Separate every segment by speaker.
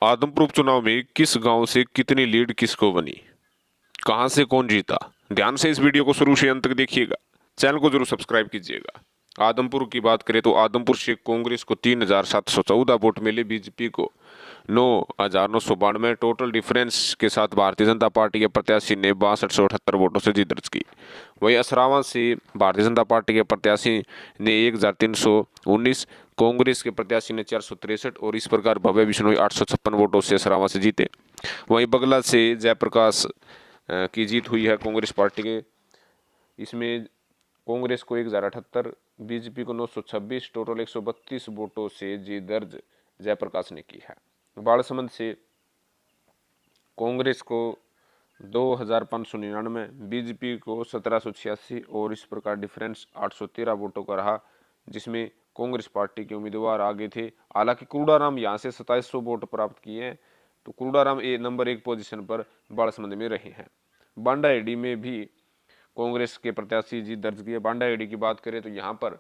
Speaker 1: आदमपुर उपचुनाव में किस गांव से कितनी लीड किसको बनी, कहां से कौन जीता। ध्यान से इस वीडियो को शुरू से अंत तक देखिएगा। चैनल को जरूर सब्सक्राइब कीजिएगा। आदमपुर की बात करें तो आदमपुर से कांग्रेस को 3,714 वोट मिले, बीजेपी को 9,992। टोटल डिफरेंस के साथ भारतीय जनता पार्टी के प्रत्याशी ने 6278 वोटों से जीत दर्ज की। वहीं असरावा से भारतीय जनता पार्टी के प्रत्याशी ने 1319, कांग्रेस के प्रत्याशी ने 463 और इस प्रकार भव्य बिश्नोई 856 वोटों से असरावा से जीते। वहीं बगला से जयप्रकाश की जीत हुई है कांग्रेस पार्टी के। इसमें कांग्रेस को 1078, बीजेपी को 926, टोटल 132 वोटों से जीत दर्ज जयप्रकाश ने की है। बालसमंद से कांग्रेस को 2599, बीजेपी को 1786 और इस प्रकार डिफरेंस 813 वोटों का रहा, जिसमें कांग्रेस पार्टी के उम्मीदवार आगे थे। हालांकि कुरुड़ाराम यहाँ से 2700 वोट प्राप्त किए हैं, तो कुरुड़ाराम नंबर 1 पोजीशन पर बालसमंद में रहे हैं। बांडा एडी में भी कांग्रेस के प्रत्याशी जीत दर्ज की है। बांडा एडी की बात करें तो यहाँ पर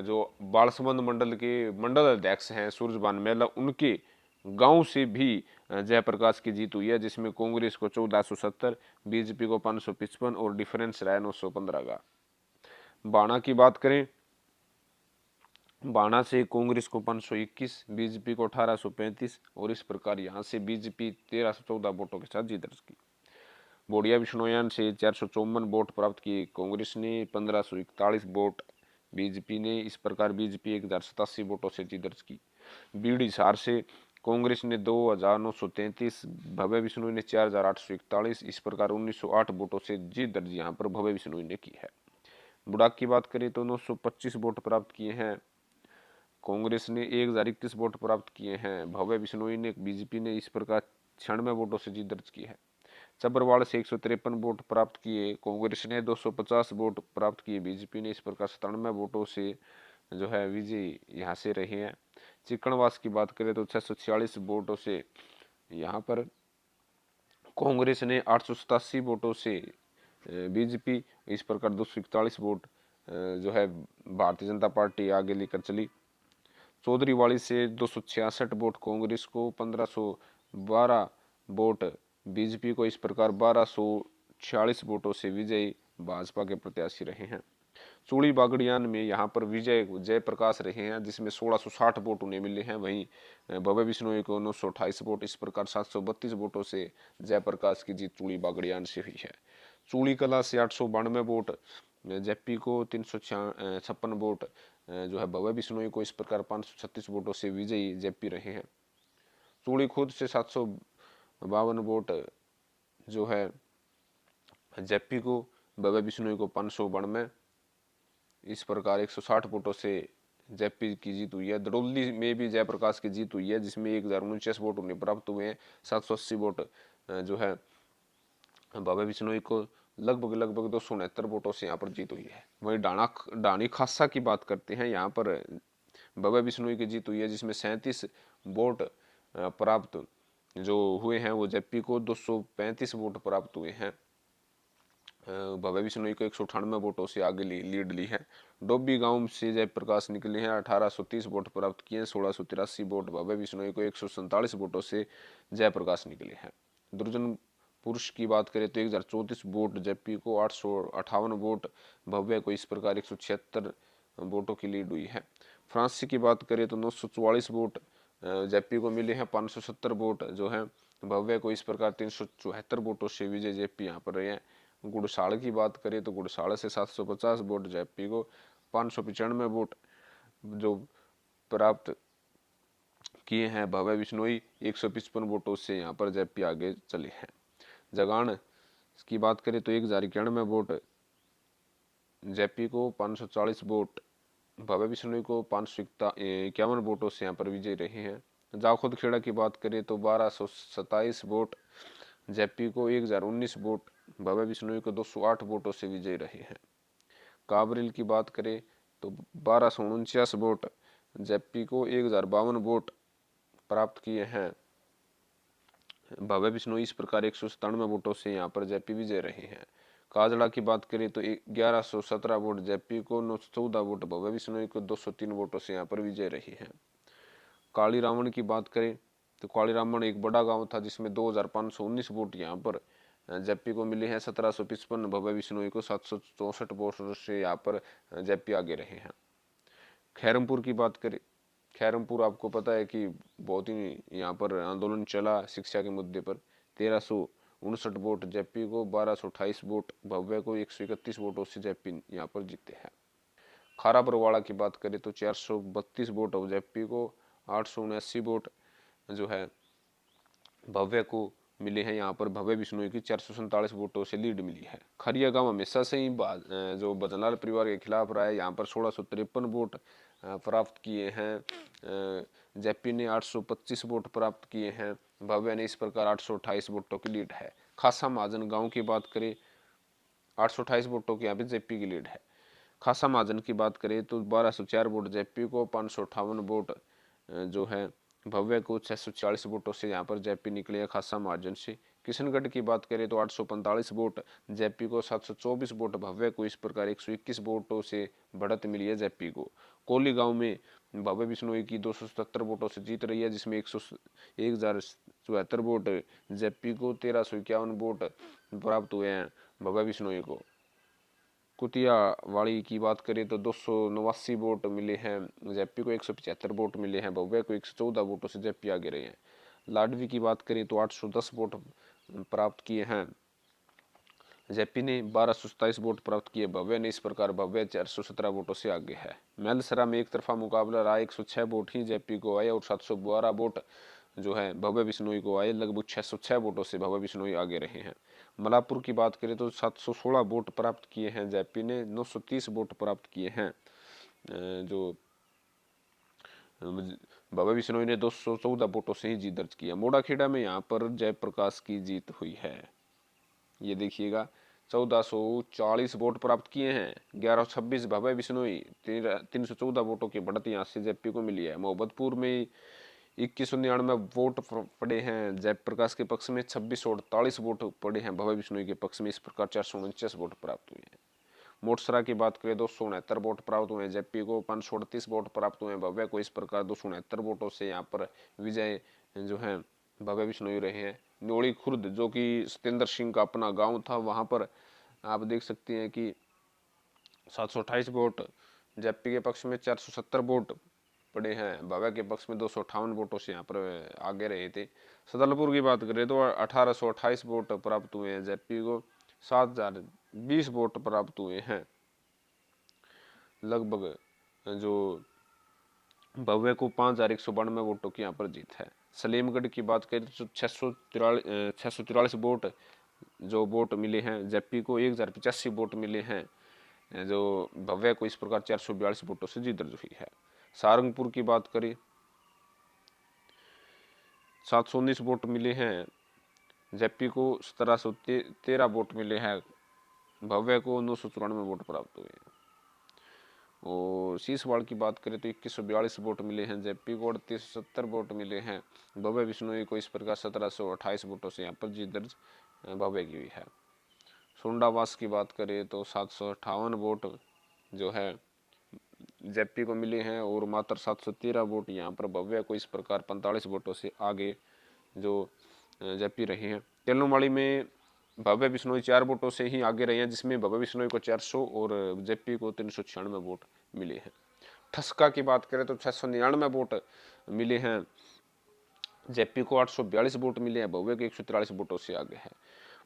Speaker 1: जो बालसमंद मंडल के मंडल अध्यक्ष हैं सूरजबान मेला, उनके गांव से भी जयप्रकाश की जीत हुई है, जिसमें कांग्रेस को 1470, बीजेपी को 555 और डिफरेंस रहा 915 का। बाणा की बात करें, बाणा से कांग्रेस को 521, बीजेपी को 1835 और इस प्रकार यहां से बीजेपी 1314 वोटों के साथ जीत दर्ज की। बोडिया बिश्नोयान से 454 वोट प्राप्त किए कांग्रेस ने, 1541 वोट बीजेपी ने, इस प्रकार बीजेपी 1087 वोटों से जीत दर्ज की। बीड़ हिसार से कांग्रेस ने 2933, भव्य बिश्नोई ने 4841, इस प्रकार 1908 वोटों से जीत दर्ज यहाँ पर भव्य बिश्नोई ने की है। बुडाक की बात करें तो 925 वोट प्राप्त किए हैं कांग्रेस ने, 1021 वोट प्राप्त किए हैं भव्य बिश्नोई ने, बीजेपी ने इस प्रकार 96 वोटों से जीत दर्ज की है। चबरवाड़ से 153 वोट प्राप्त किए कांग्रेस ने, 250 वोट प्राप्त किए बीजेपी ने, इस प्रकार 97 वोटों से जो है विजयी यहाँ से रहे हैं। चिकनवास की बात करें तो 646 वोटों से यहाँ पर कांग्रेस ने, 887 वोटों से बीजेपी, इस प्रकार 241 वोट जो है भारतीय जनता पार्टी आगे लेकर चली। चौधरीवाड़ी से 266 वोट कांग्रेस को, 1512 वोट बीजेपी को, इस प्रकार 1246 वोटों से विजयी भाजपा के प्रत्याशी रहे हैं। चूड़ी बागड़ियान में यहाँ पर विजय जयप्रकाश रहे हैं, जिसमें 1660 वोट उन्हें मिले हैं। वहीं भव्य बिश्नोई को 928 वोट, इस प्रकार 732 वोटों से जयप्रकाश की जीत चूड़ी बागड़ियान से हुई है। चूड़ी कला से 892 वोट जेपी को, 356 वोट जो है भव्य बिश्नोई को, इस प्रकार 536 वोटों से विजयी जेपी रहे हैं। चूड़ी खुद से 752 वोट जो है जेपी को, भव्य बिश्नोई को 592, इस प्रकार 160 वोटों से जेपी की जीत हुई है। दड़ोली में भी जयप्रकाश की जीत हुई है, जिसमें 1049 वोट उन्हें प्राप्त हुए हैं। 780 वोट जो है भव्य बिश्नोई को, लगभग 269 वोटों से यहाँ पर जीत हुई है। वहीं डानी खासा की बात करते हैं, यहाँ पर भव्य बिश्नोई की जीत हुई है, जिसमें 37 वोट प्राप्त जो हुए हैं वो जेपी को, 235 वोट प्राप्त हुए हैं भव्य बिश्नोई को, 198 वोटों से आगे लीड ली है। डोबी गांव से जयप्रकाश निकले हैं, 1830 वोट प्राप्त किए हैं, 1683 वोट भव्य बिश्नोई को, 147 वोटों से जयप्रकाश निकले हैं। दुर्जन पुरुष की बात करें तो 1034 वोट जेपी को, 858 वोट भव्य को, इस प्रकार 176 वोटों की लीड हुई है। फ्रांसी की बात करें तो 944 वोट जेपी को मिले हैं, 570 वोट जो है भव्य को, इस प्रकार 374 वोटों से विजय जेपी यहाँ पर रहे हैं। गुड़साल की बात करें तो गुड़साल से 750 वोट जेपी को, 595 वोट जो प्राप्त किए हैं भव्य बिश्नोई, 155 वोटों से यहाँ पर जेपी आगे चले हैं। जगान की बात करें तो 1091 वोट जेपी को, 540 वोट भव्य बिश्नोई को, 551 वोटों से यहाँ पर विजय रहे हैं। जाखुद खेड़ा की बात करें तो 1227 वोट जेपी को, 1019 वोट भव्य बिश्नोई को, 208 वोटों से विजयी रहे हैं। काबरिल की बात करें तो 1249 वोट जेपी को, 1052 वोट प्राप्त किए हैं भव्य बिश्नोई, इस प्रकार 197 वोटों से यहाँ पर जेपी विजय रहे हैं। काजड़ा की बात करें तो 1117 वोट जेपी को, 914 वोट भव्य बिश्नोई को, 203 वोटों से यहाँ पर विजय रही है। काली रावण की बात करें तो कालीरामन एक बड़ा गांव था जिसमें 2519 वोट यहाँ पर जेपी को मिले हैं। 1755 भव्य बिश्नोई को 764 वोट से यहाँ पर जेपी आगे रहे हैं। खैरमपुर की बात करें, खैरमपुर आपको पता है कि बहुत ही यहाँ पर आंदोलन चला शिक्षा के मुद्दे पर। 1359 वोट जेपी को, 1228 वोट भव्य को, 131 वोटों से जेपी यहाँ पर जीते हैं। खारा बरवाड़ा की बात करें तो 432 वोट जेपी को, 879 वोट जो है भव्य को मिले हैं। यहाँ पर भव्य बिश्नोई की 447 वोटों से लीड मिली है। खरिया गांव हमेशा से ही जो भजनलाल परिवार के खिलाफ रहा है। यहाँ पर 1653 वोट प्राप्त किए हैं। जेपी ने 825 वोट प्राप्त किए हैं। भव्य ने इस प्रकार 828 वोटों की लीड है। खासा महाजन गांव की बात करें, 828 वोटों की यहाँ पे जेपी की लीड है। खासा महाजन की बात करें तो 1204 वोट जेपी को, 558 वोट जो है भव्य को, 640 वोटों से यहाँ पर जेपी निकले हैं खासा मार्जिन से। किशनगढ़ की बात करें तो 845 वोट जेपी को, 724 वोट भव्य को, इस प्रकार 121 वोटों से बढ़त मिली है जेपी को। कोली गांव में भव्य बिश्नोई की 277 वोटों से जीत रही है, जिसमें 1074 वोट जेपी को, 1351 वोट प्राप्त हुए हैं भव्य बिश्नोई को। कुतियावाड़ी की बात करें तो 289 वोट मिले हैं जेपी को, 175 वोट मिले हैं भव्य को, 114 वोटों से जेपी आगे रहे हैं। लाडवी की बात करें तो 810 वोट प्राप्त किए हैं जेपी ने, 1227 वोट प्राप्त किए भव्य ने। इस प्रकार भव्य 417 वोटों से आगे है। मेलसरा में एक तरफा मुकाबला रहा, 106 वोट ही जेपी को आए और 712 वोट जो है भव्य बिश्नोई को आए। लगभग 606 वोटों से भव्य बिश्नोई आगे रहे हैं। मलापुर की बात करें तो 716 वोट प्राप्त किए हैं जेपी ने, 930 वोट प्राप्त किए हैं जो भव्य बिश्नोई ने 214 वोटों से ही जीत दर्ज किया। मोड़ाखेड़ा में यहाँ पर जयप्रकाश की जीत हुई है। ये देखिएगा 1440 वोट प्राप्त किए हैं, 1126 भव्य बिश्नोई, 314 वोटों की बढ़त यहाँ से जेपी को मिली है। मोहब्बतपुर में 2199 वोट पड़े हैं जयप्रकाश के पक्ष में, 2648 वोट पड़े हैं भव्य बिश्नोई के पक्ष में। इस प्रकार 449 वोट प्राप्त हुए हैं। मोटसरा की बात करें 269 वोट प्राप्त हुए हैं जेपी को, 538 वोट प्राप्त हुए हैं भव्य को। इस प्रकार 269 वोटों से यहाँ पर विजय जो है भव्य बिश्नोई रहे हैं। न्योड़ी खुर्द जो कि सत्येंद्र सिंह का अपना गांव था, वहां पर आप देख सकते हैं कि 728 वोट जेपी के पक्ष में, 470 वोट पड़े हैं भव्य के पक्ष में, 258 वोटों से यहाँ पर आगे रहे थे। सदलपुर की बात करें तो 1828 वोट प्राप्त हुए हैं जेपी को, 7020 वोट प्राप्त हुए हैं लगभग जो भव्य को, 5192 वोटों की यहाँ पर जीत है। सलेमगढ़ की बात करें तो 644 वोट जो वोट मिले हैं जेपी को, 1085 वोट मिले हैं जो भव्य को। इस प्रकार 442 वोटों से जीत दर्ज हुई है। सारंगपुर की बात करें 719 वोट मिले हैं जेपी को, 1713 वोट मिले हैं भव्य को, 994 वोट प्राप्त हुए हैं। और शीशवाड़ की बात करें तो 2142 वोट मिले हैं जेपी को, 3870 वोट मिले हैं भव्य बिश्नोई को। इस प्रकार 1728 वोटों से यहाँ पर जीत दर्ज भव्य की हुई है। सुंडावास की बात करें तो 758 वोट जो है जेपी को मिले हैं और मात्र 713 वोट यहाँ पर भव्य को। इस प्रकार 45 वोटों से आगे जो जेपी रहे हैं। तेलनुमाड़ी में भव्य बिश्नोई 4 वोटों से ही आगे रहे हैं, जिसमें भव्य बिश्नोई को 400 और जेपी को 396 वोट मिले हैं। ठसका की बात करें तो 699 वोट मिले हैं जेपी को, 842 वोट मिले हैं भव्य को, 143 वोटों से आगे है।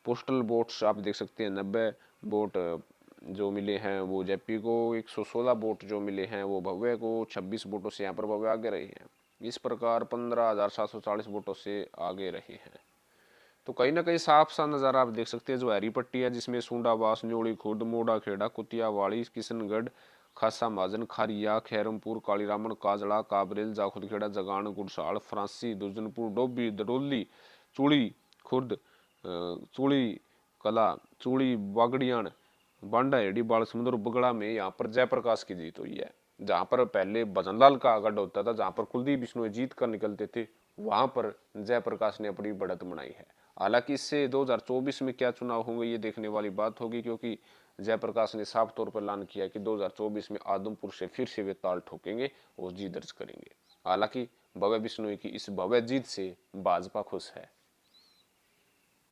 Speaker 1: पोस्टल वोट्स आप देख सकते हैं 90 वोट जो मिले हैं वो जेपी को, 116 वोट जो मिले हैं वो भव्य को, 26 वोटों से यहाँ पर भव्य आगे रहे हैं। इस प्रकार 15,740 वोटों से आगे रहे हैं। तो कहीं ना कहीं साफ सा नज़ारा आप देख सकते हैं। जो हरी पट्टी है जिसमें सुंडावास, न्योड़ी खुर्द, मोड़ाखेड़ा, कुतियावाड़ी, किशनगढ़, खासा महाजन, खारिया, खैरमपुर, कालीरामन, काजड़ा, काबरेल, जाखुदखेड़ा, जगान, गुड़साल, फ्रांसी, दुर्जनपुर, डोबी, दडोली, चूड़ी खुर्द, चूड़ी कला, चूड़ी बागड़ियान, बांडा हेड़ी, बाल समुद्र, बगड़ा में यहाँ पर जयप्रकाश की जीत हुई है। जहाँ पर पहले भजनलाल का गढ़ होता था, जहाँ पर कुलदीप बिश्नोई जीत कर निकलते थे, वहां पर जयप्रकाश ने अपनी बढ़त बनाई है। हालांकि इससे 2024 में क्या चुनाव होंगे ये देखने वाली बात होगी, क्योंकि जयप्रकाश ने साफ तौर पर ऐलान किया कि 2024 में आदमपुर से फिर से वे ताल ठोकेंगे और जीत दर्ज करेंगे। हालांकि भव्य बिश्नोई की इस भव्य जीत से भाजपा खुश है।